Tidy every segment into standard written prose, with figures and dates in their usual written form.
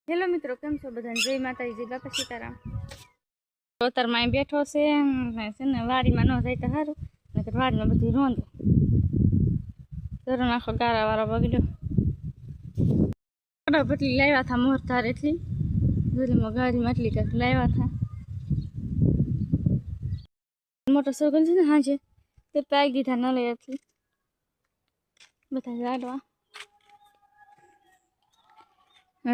Hello મિત્રો, કેમ છો બધા? જય માતાજી, જય બાપા સીતારામ. અવતારમાં બેઠો છે ને વાડીમાં ન જાય તો સારું, નકર વાડીમાં બધી રોંધે ધરો નાખો ગારા વાળા બગડ્યો. એટલી લાવ્યા હતા મોરધાર એટલી દૂરીમાં ગાડીમાં એટલી કાંઈક લાવ્યા હતા. મોટર સર્કલ છે ને હાજે તે પાઈ દીધા ન લઈ એટલી બધા ઝાડવા.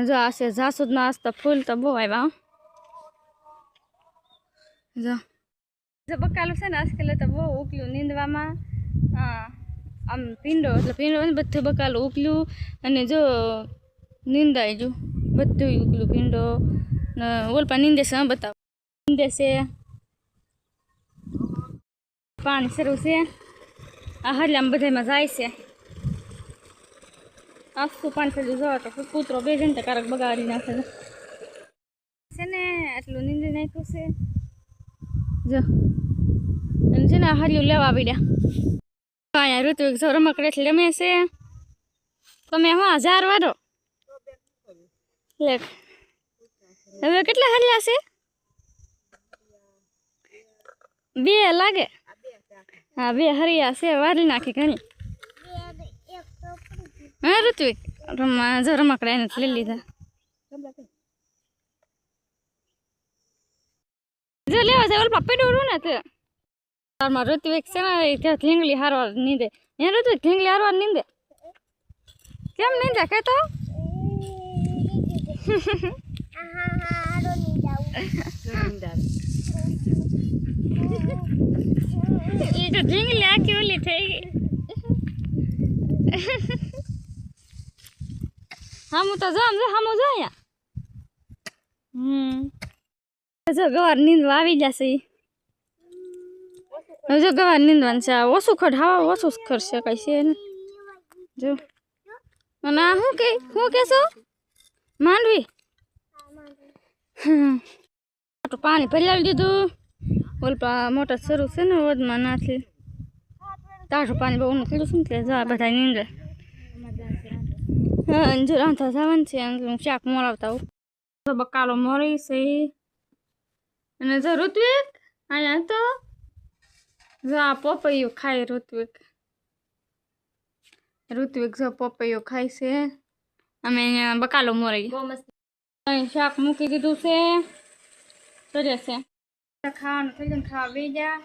જો આ છે જાસૂદના આસ્તા ફૂલ તો બહુ આવ્યા. જો બકાલું છે ને આજકાલ તો બહુ ઉકલ્યું નીંદવામાં. આમ પીંડો એટલે પીંડો ને બધું બકાલું ઉકલ્યું અને જો નીંદાઈ જો બધું ઉકલ્યું પીંડો ઓલપા નીંદે છે. બતાવો નીંદે છે, પાણી શરૂ છે. આ હરિયામાં બધામાં જાય છે. આખું પાણી થયું જવા તો કૂતરો બે જણ કારક બગાડી નાખે છે ને એટલું નીંદી નાખ્યું છે. જો અને છે ને હરિયું લેવા પડ્યા. અહીંયા ઋત્વિક જો રમકડે રમે છે. તમે હા 1000 વાળો લે. હવે કેટલા હરિયા છે? 2 લાગે. હા 2 હરિયા છે. વારી નાખી ઘણી. હા ઋત્વિક જો રમકડા એને લઈ લીધા. જો લેવા જાય ઓલ પપ્પે ડોરું ને તે તારમાં ઋત્વિક છે ને ત્યાં ઢીંગલી હારવાર નીંદે. એ ઋત્વિક ઢીંગલી હારવાર નીંદે કેમ નીંદે કે તો એ તો ઢીંગલી આખી ઓલી થઈ ગઈ. હામું તો જો હામું જો અહીંયા. જો ગવાર નીંદવા આવી જશે. જો ગવાર નીંદવાનું છે. ઓછું ખડ હવા ઓછું ખડશે કઈ છે ને. જો અને આ શું કેશો માંડવી પાણી ભરી દીધું. ઓલપા મોટર શરૂ છે ને વદમાં નાથી તાજું પાણી બહુ નીકળ્યું છે ને એટલે જા બધા નીંદે. હા જો રાંધા જવાનું છે. શાક મોરાવતા તો બકાલો મોરી છે. અને જો ઋત્વિક અહીંયા તો જો આ પપૈયું ખાય. ઋત્વિક જો પપૈયું ખાય છે. અમે અહીંયા બકાલો મોરી અહીં શાક મૂકી દીધું છે. ચડે છે ખાવાનું થઈ જાય ખાવા બે ગયા.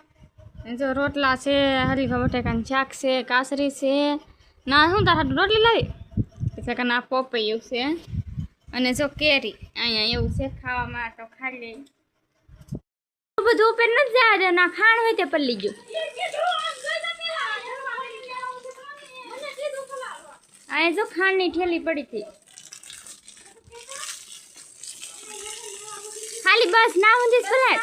જો રોટલા છે, હરીફા બટાકાનું શાક છે, કાસરી છે. ના શું તાર રોટલી લાવી એટલે કે ના પપૈયું છે. અને જો કેરી અહીંયા એવું છે ખાવામાં તો ખાઈ લે. બધું ઉપર નથી જાય ના ખાણ હોય તે પલ્લી ગયું. આ જો ખાંડની ઠેલી પડી હતી ખાલી બસ ના હું દીસ ફ્લેટ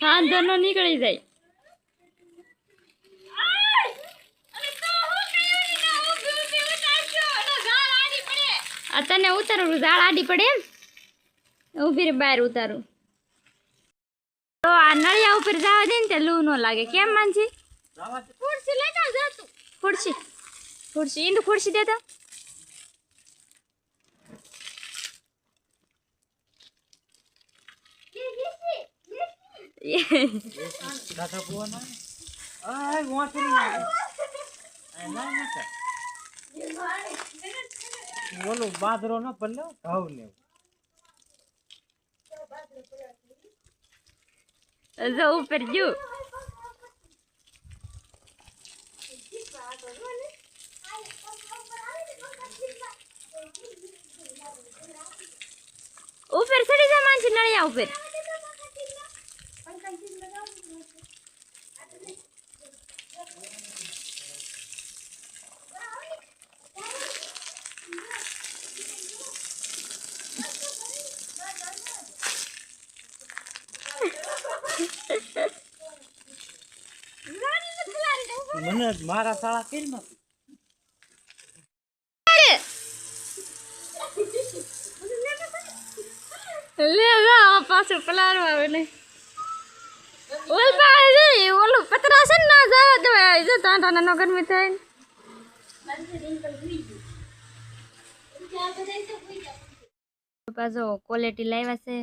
હા ધનો નીકળી જાય. આ તને ઉતારું ઝાડ આડી પડે એમ ઉભી રે બહાર ઉતારું તો આ નળિયા ઉપર જવા દે ને તે લૂ ન લાગે. કેમ માનજી ખુરશી લેતા જતું ખુરશી ઈંડું ખુરશી દેતા બોલો બાદરો ન પડલો ઘઉં લેવું જો ઉપર જો ઉપર ચડી જા માનસી નળિયા ઉપર. મને મારા શાળા કેમ નથી લે જા પાછું પલાળવા આવે ને ઓલ પાસે ઓલું પતરા છે ને ના જવા દેવાય જો તાંટાના નો ગરમી થાય પપ્પા જો ક્વોલિટી લાવ્યા છે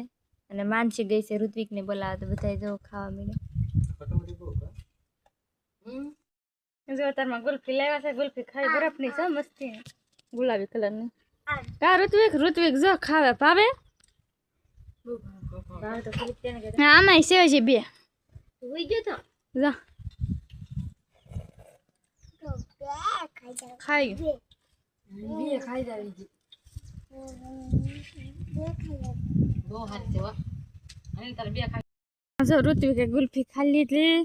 અને માનસી ગઈ છે ઋત્વિક ને બોલાવે તો બધા જો ખાવા મળે જો તારમાં ગુલ્ફી લાવ્યા છે ગુલ્ફી ખાઈ બરફની છે મસ્તી ગુલાબી કલરની કા ઋત્વિક જો ખાવે ભાવે હા આમાં સેવ છે બે જા ખાઈ જો ઋત્વિકે ગુલ્ફી ખાઈ લીધી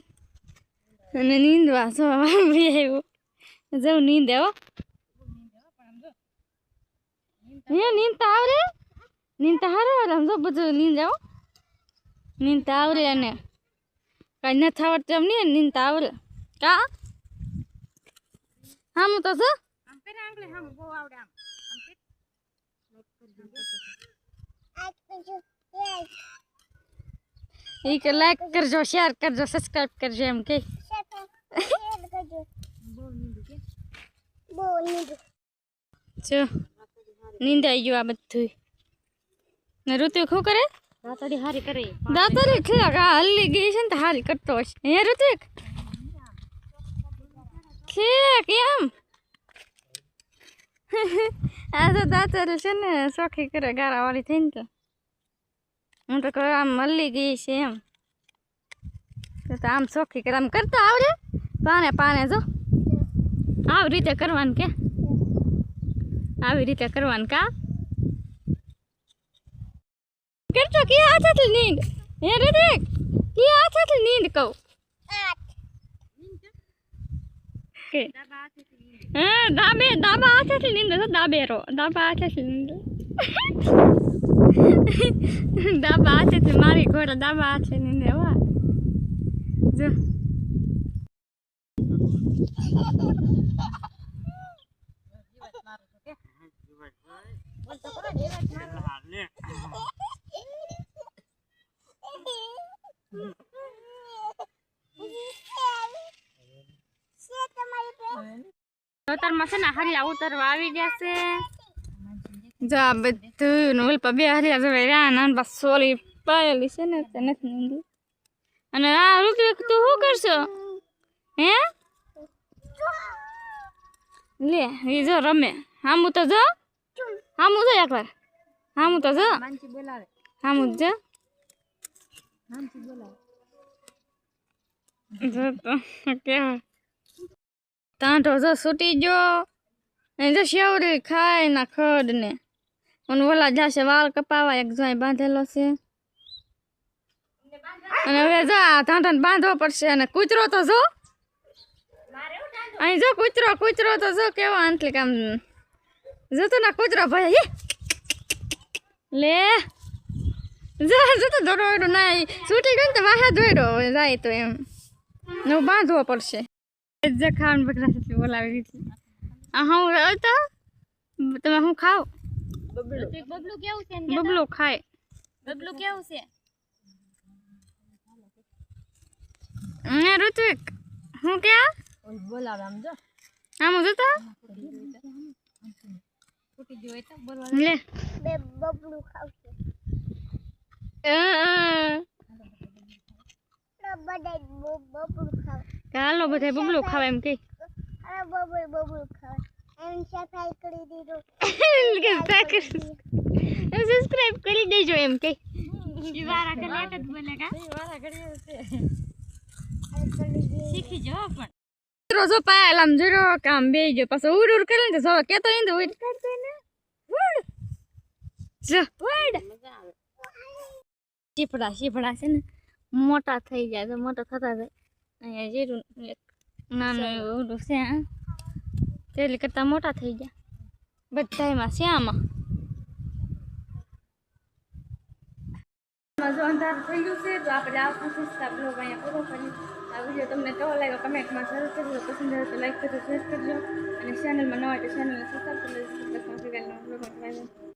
અને નીંદવા જો આવ્યો જો નીંદે હો નીંદતા આવડે નીંદતા હારો આમ જો બધું નીંદે હો નીંદતા આવડે અને કઈ નથી આવડતું એમ નહીં નીંદતા આવડે કા હા હું તો છો એ કે લાઈક કરજો શેર કરજો સબસ્ક્રાઇબ કરજો એમ કે જો નીંદાઈ ગયું આ બધું ને ઋત્વિક શું કરે દાંતડી હારી કરે દાંતડી ખીરાક આ હલ્લી ગઈ છે ને તો હારી કરતો હશે હે ઋત્વિક ખીરાક એમ આ તો દાંતડી છે ને સોખી કરે ગારા વાળી થઈને તો હું તો કહું આમ હલ્લી ગઈ છે એમ તો આમ સોખી કરે આમ કરતા આવડે પાને પાને જો આવી રીતે કરવાનું કે આવી રીતે કરવાનું કા કરતો કે હાથેથી નીંદ હે ઋત્વિક કે હાથેથી નીંદ કહું કે હા દાબા હાથેથી નીંદ તો દાબેરો દાબા હાથેથી નીંદ દાબા હાથેથી મારી ઘોડા દાબા હાથે નીંદે વાહ જો ઉતરમાં છે ને હરિયા ઉતરવા આવી ગયા છે જો આ બધું ઉલ્પા બે હરિયા જવાય રહ્યા બસ સોલી પાયેલી છે ને તે નથી નીંદી અને આ ઋત્વિક તું શું કરશો હે લે એ જો રમે હામું તો જો હામું જો એકવાર હામું તો જો હામું જો જો તો કેવા તાંટો જો છૂટી ગયો અને જો શેવડી ખાય ના ખડ ને અને ઓલા જશે વાળ કપાવા એક જોઈ બાંધેલો છે અને હવે જો આ તાંટાને બાંધવો પડશે અને કૂતરો તો જો અહીં જો કૂતરો તો જો કેવો આંતલે કામ જો તો ના કૂતરો ભાઈ લે જો તો દોડો ના છૂટી ગયો ને તો વાહે દોડ્યો જાય તો એમ ને બાંધવો પડશે જે ખાવાનું બકરા છે બોલાવી દીધી હું તો તમે હું ખાવ બબલું કેવું છે બબલું ખાય બબલું કેવું છે ઋત્વિક હું કે બોલાવે આમ જો આમ જોતો લે બબલું ખાવશે હાલો બધા બબલું ખાવા એમ કે સબસ્ક્રાઇબ કરી દેજો એમ કે શીખી જાઓ પણ રોજો પાયલ આમ જોરો કામ બે જો પાછો ઉડ ઉડ કરે ને તો કેતો ઈંદ ઉડ કાઢતો ને ઉડ જો ઉડ શીપડા છે ને મોટા થઈ જાય તો મોટા થતા જાય અહીંયા જીરું નાનું એવું ઉડું છે તેલી કરતાં મોટા થઈ ગયા બધામાં છે આમાં જો અંધારું થઈ ગયું છે તો આપણે આવતા સસ્તા બ્લોગ અહીંયા પૂરો કરીએ આ વિડીયો તમને કેવો લાગ્યો કમેન્ટમાં જરૂર કરજો પસંદ આવે તો લાઈક કરજો શેર કરજો અને ચેનલમાં નવા હોય તો ચેનલને સબસ્ક્રાઈબ કરી લેજો